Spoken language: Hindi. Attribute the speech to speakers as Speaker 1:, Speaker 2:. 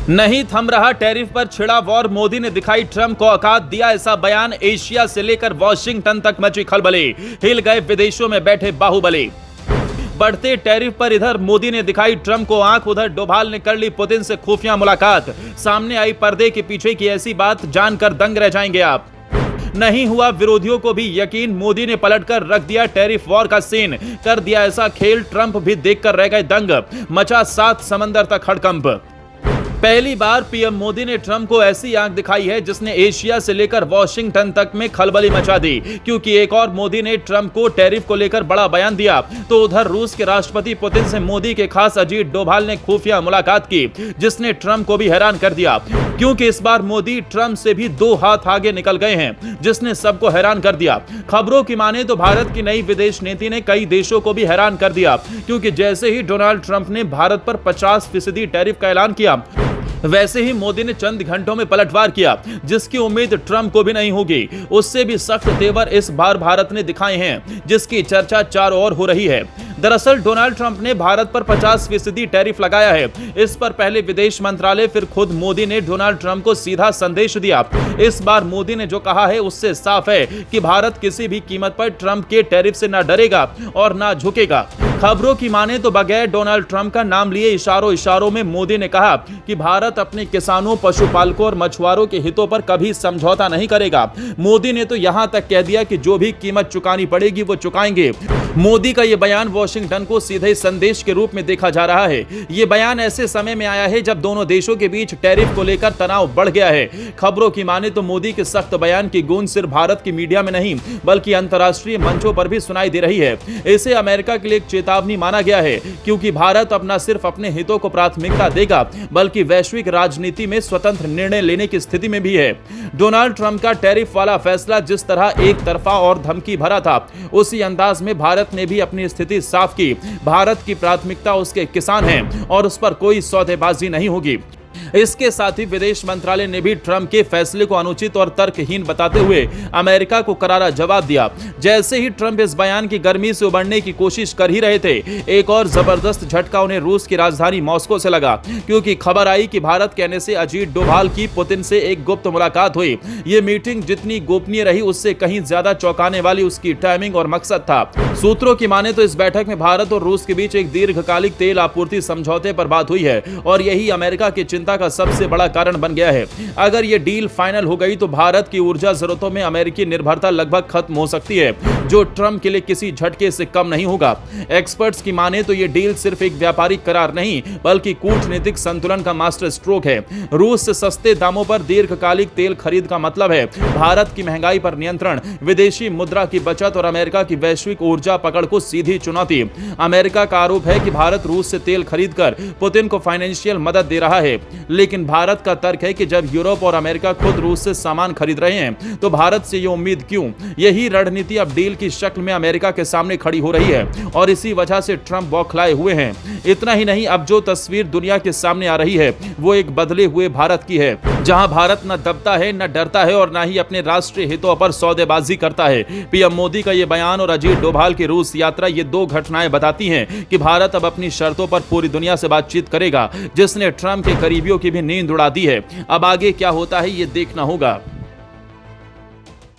Speaker 1: नहीं थम रहा टैरिफ पर छिड़ा वॉर, मोदी ने दिखाई ट्रंप को औकात, दिया ऐसा बयान, एशिया से लेकर वॉशिंगटन तक मची खलबली, हिल गए विदेशों में बैठे बाहुबली। बढ़ते टैरिफ पर इधर मोदी ने दिखाई ट्रंप को आंख, उधर डोभाल ने कर ली पुतिन से खुफिया मुलाकात। सामने आई पर्दे के पीछे की ऐसी बात, जानकर दंग रह जाएंगे आप। नहीं हुआ विरोधियों को भी यकीन, मोदी ने पलटकर रख दिया टैरिफ वॉर का सीन, कर दिया ऐसा खेल, ट्रंप भी देखकर रह गए दंग, मचा 7 समंदर तक हड़कंप। पहली बार पीएम मोदी ने ट्रंप को ऐसी आंख दिखाई है जिसने एशिया से लेकर वॉशिंगटन तक में खलबली मचा दी, क्योंकि एक और मोदी ने ट्रंप को टैरिफ को लेकर बड़ा बयान दिया, तो उधर रूस के राष्ट्रपति पुतिन से मोदी के खास अजीत डोभाल ने खुफिया मुलाकात की, जिसने ट्रंप को भी हैरान कर दिया, क्योंकि इस बार मोदी ट्रंप से भी 2 हाथ आगे निकल गए हैं, जिसने सबको हैरान कर दिया। खबरों की माने तो भारत की नई विदेश नीति ने कई देशों को भी हैरान कर दिया, क्योंकि जैसे ही डोनाल्ड ट्रंप ने भारत पर 50% टैरिफ का ऐलान किया, वैसे ही मोदी ने चंद घंटों में पलटवार किया, जिसकी उम्मीद ट्रंप को भी नहीं होगी। उससे भी सख्त तेवर इस बार भारत ने दिखाए हैं, जिसकी चर्चा चारों ओर हो रही है। दरअसल डोनाल्ड ट्रंप ने भारत पर 50% टैरिफ लगाया है। इस पर पहले विदेश मंत्रालय, फिर खुद मोदी ने डोनाल्ड ट्रंप को सीधा संदेश दिया। इस बार मोदी ने जो कहा है उससे साफ है कि भारत किसी भी कीमत पर ट्रंप के टैरिफ से ना डरेगा और ना झुकेगा। खबरों की माने तो बगैर डोनाल्ड ट्रंप का नाम लिए इशारों में मोदी ने कहा कि भारत अपने किसानों, पशुपालकों और मछुआरों के हितों पर कभी समझौता नहीं करेगा। मोदी ने तो यहां तक कह दिया कि जो भी कीमत चुकानी पड़ेगी वो चुकाएंगे। मोदी का यह बयान वॉशिंगटन को सीधे संदेश के रूप में देखा जा रहा है। ये बयान ऐसे समय में आया है जब दोनों देशों के बीच टैरिफ को लेकर तनाव बढ़ गया है। खबरों की माने तो मोदी के सख्त बयान की गूंज सिर्फ भारत की मीडिया में नहीं बल्कि अंतर्राष्ट्रीय मंचों पर भी सुनाई दे रही है। इसे अमेरिका के लिए एक चेतावनी माना गया है, क्योंकि भारत अब न सिर्फ अपने हितों को प्राथमिकता देगा बल्कि वैश्विक राजनीति में स्वतंत्र निर्णय लेने की स्थिति में भी है। डोनाल्ड ट्रंप का टैरिफ वाला फैसला जिस तरह एक तरफा और धमकी भरा था, उसी अंदाज में भारत ने भी अपनी स्थिति साफ की। भारत की प्राथमिकता उसके किसान हैं और उस पर कोई सौदेबाजी नहीं होगी। इसके साथ ही विदेश मंत्रालय ने भी ट्रंप के फैसले को अनुचित और तर्कहीन बताते हुए अमेरिका को करारा जवाब दिया। जैसे ही ट्रंप इस बयान की गर्मी से उबरने की कोशिश कर ही रहे थे, एक और जबरदस्त झटका उन्हें रूस की राजधानी मॉस्को से लगा, क्योंकि खबर आई कि भारत कहने से अजीत डोभाल की पुतिन से एक गुप्त मुलाकात हुई। ये मीटिंग जितनी गोपनीय रही, उससे कहीं ज्यादा चौंकाने वाली उसकी टाइमिंग और मकसद था। सूत्रों की माने तो इस बैठक में भारत और रूस के बीच एक दीर्घकालिक तेल आपूर्ति समझौते पर बात हुई है, और यही अमेरिका की चिंता का सबसे बड़ा कारण बन गया है। अगर यह डील फाइनल हो गई तो भारत की ऊर्जा जरूरतों में अमेरिकी निर्भरता लगभग खत्म हो सकती है, जो ट्रंप के लिए किसी झटके से कम नहीं होगा। एक्सपर्ट्स की माने तो यह डील सिर्फ एक व्यापारिक करार नहीं बल्कि कूटनीतिक संतुलन का मास्टर स्ट्रोक है। रूस से सस्ते दामों पर दीर्घकालिक तेल खरीद का मतलब है भारत की महंगाई पर नियंत्रण, विदेशी मुद्रा की बचत और अमेरिका की वैश्विक ऊर्जा पकड़ को सीधी चुनौती। अमेरिका का आरोप है कि भारत रूस से तेल खरीदकर पुतिन को फाइनेंशियल मदद दे रहा है, लेकिन भारत का तर्क है कि जब यूरोप और अमेरिका खुद रूस से सामान खरीद रहे हैं तो भारत से ये उम्मीद क्यों। यही रणनीति अब डील की शक्ल में अमेरिका के सामने खड़ी हो रही है और इसी वजह से ट्रंप बौखलाए हुए हैं। इतना ही नहीं, अब जो तस्वीर दुनिया के सामने आ रही है वो एक बदले हुए भारत की है, जहां भारत न दबता है, न डरता है और न ही अपने राष्ट्रीय हितों पर सौदेबाजी करता है। पीएम मोदी का ये बयान और अजीत डोभाल की रूस यात्रा, ये 2 घटनाएं बताती हैं कि भारत अब अपनी शर्तों पर पूरी दुनिया से बातचीत करेगा, जिसने ट्रंप के करीबियों की भी नींद उड़ा दी है। अब आगे क्या होता है ये देखना होगा।